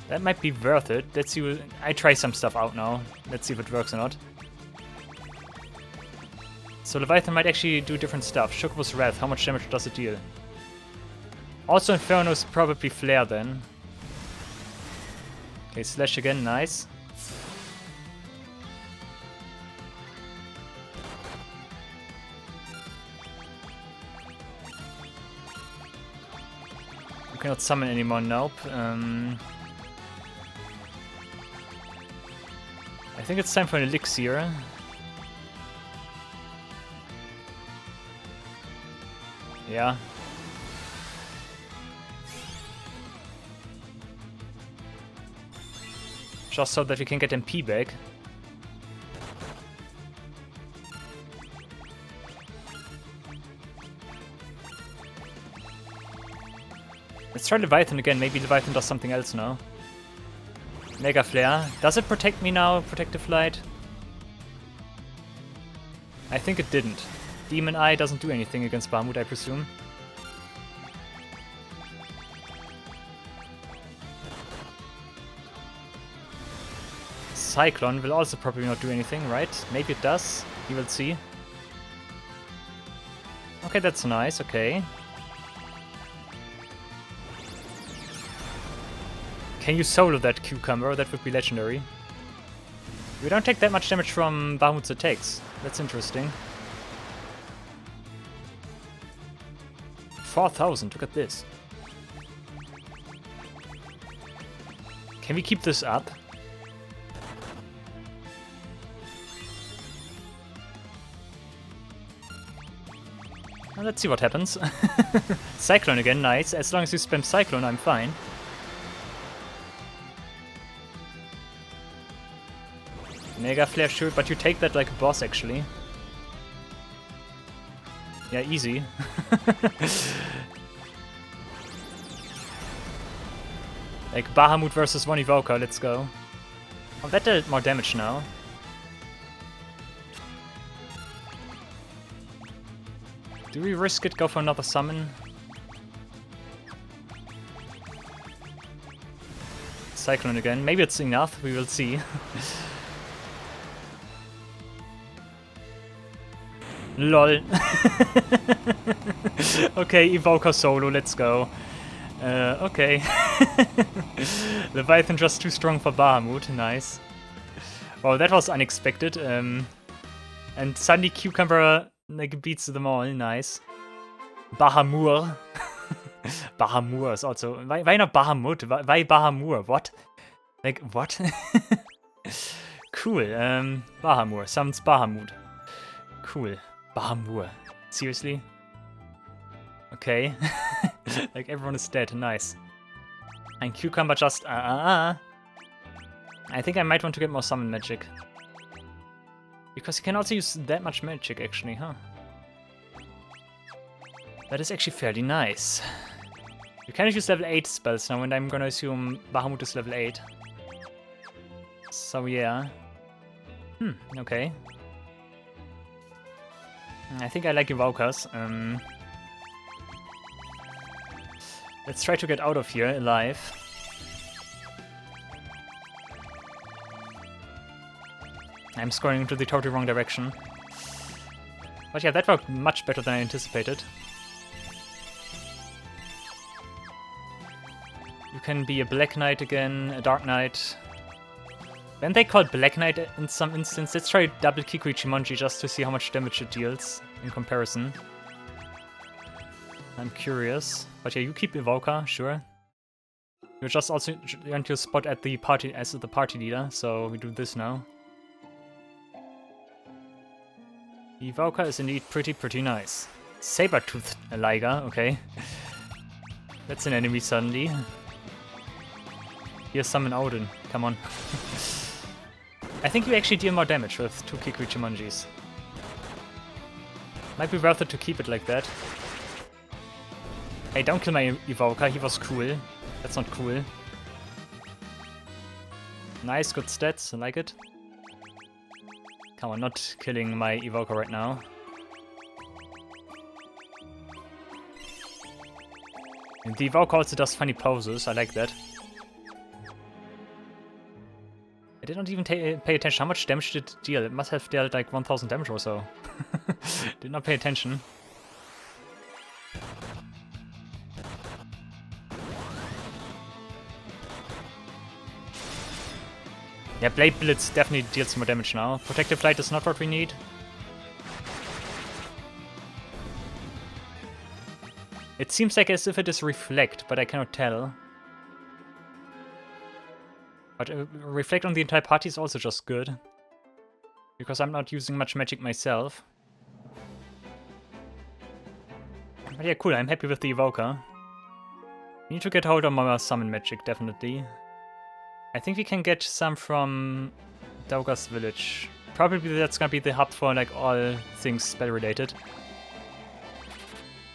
That might be worth it. Let's see. I try some stuff out now. Let's see if it works or not. So Leviathan might actually do different stuff. Chocobo's Wrath, how much damage does it deal? Also Inferno's probably Flare then. Okay, Slash again, nice. You cannot summon anymore, nope. I think it's time for an elixir. Yeah. Just so that we can get MP back. Let's try Leviathan again. Maybe Leviathan does something else now. Mega Flare. Does it protect me now? Protective Light? I think it didn't. Demon Eye doesn't do anything against Bahamut, I presume. Cyclone will also probably not do anything, right? Maybe it does. We will see. Okay, that's nice. Okay. Can you solo that cucumber? That would be legendary. We don't take that much damage from Bahamut's attacks. That's interesting. 4,000, look at this. Can we keep this up? Well, let's see what happens. Cyclone again, nice. As long as you spam Cyclone, I'm fine. Mega Flare, sure, but you take that like a boss, actually. Yeah, easy. Like Bahamut versus one Evoker, let's go. Oh, that did more damage now. Do we risk it, go for another summon? Cyclone again, maybe it's enough, we will see. LOL. Okay, Evoker solo, let's go. Okay. Leviathan just too strong for Bahamut, nice. Wow, that was unexpected. And suddenly Cucumber like beats them all, nice. Bahamur. Bahamur is also... Why not Bahamut? Why Bahamur? What? Like, what? Cool, Bahamur, summons Bahamut. Cool. Bahamur. Seriously? Okay. Like everyone is dead, nice. And Cucumber just I think I might want to get more summon magic. Because you can also use that much magic actually, huh? That is actually fairly nice. You can use level 8 spells now, and I'm gonna assume Bahamut is level 8. So yeah. Okay. I think I like Evokers. Let's try to get out of here alive. I'm scoring into the totally wrong direction. But yeah, that worked much better than I anticipated. You can be a Black Knight again, a Dark Knight. When they called Black Knight in some instance, let's try double Kikui Chimonji just to see how much damage it deals in comparison. I'm curious. But yeah, you keep Evoker, sure. You're just also earned your spot at the party as the party leader, so we do this now. Evoker is indeed pretty nice. Saber-toothed Liger, okay. That's an enemy suddenly. Here's summon Odin, come on. I think you actually deal more damage with 2 Kikri Chimanjis. Might be worth it to keep it like that. Hey, don't kill my Evoker, he was cool. That's not cool. Nice, good stats, I like it. Come on, not killing my Evoker right now. And the Evoker also does funny poses, I like that. I did not even pay attention. How much damage did it deal? It must have dealt like 1000 damage or so. Did not pay attention. Yeah, Blade Blitz definitely deals more damage now. Protective Light is not what we need. It seems like as if it is Reflect, but I cannot tell. But Reflect on the entire party is also just good. Because I'm not using much magic myself. But yeah, cool, I'm happy with the Evoker. We need to get hold of more summon magic, definitely. I think we can get some from Dohr's village. Probably that's gonna be the hub for like all things spell related.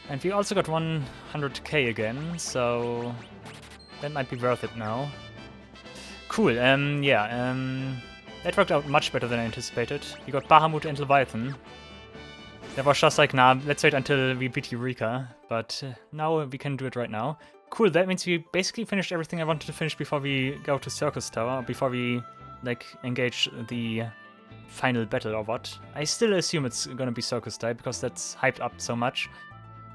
And we also got 100k again, so that might be worth it now. Cool, that worked out much better than I anticipated. We got Bahamut and Leviathan. That was just like, nah, let's wait until we beat Eureka, but now we can do it right now. Cool, that means we basically finished everything I wanted to finish before we go to Circus Tower, before we, like, engage the final battle or what. I still assume it's gonna be Circus Tower, because that's hyped up so much.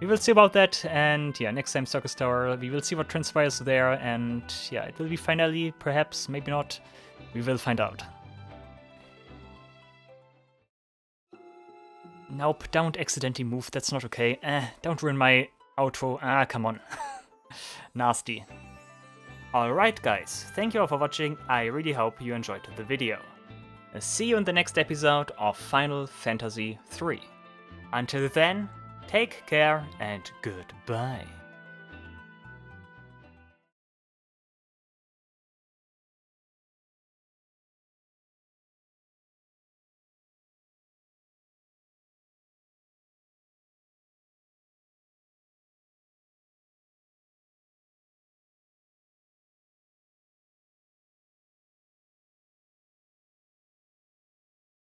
We will see about that, and yeah, next time Circus Tower, we will see what transpires there, and yeah, it will be finally, perhaps, maybe not. We will find out. Nope, don't accidentally move, that's not okay. Don't ruin my outro. Ah, come on. Nasty. Alright guys, thank you all for watching, I really hope you enjoyed the video. See you in the next episode of Final Fantasy III. Until then, take care and goodbye.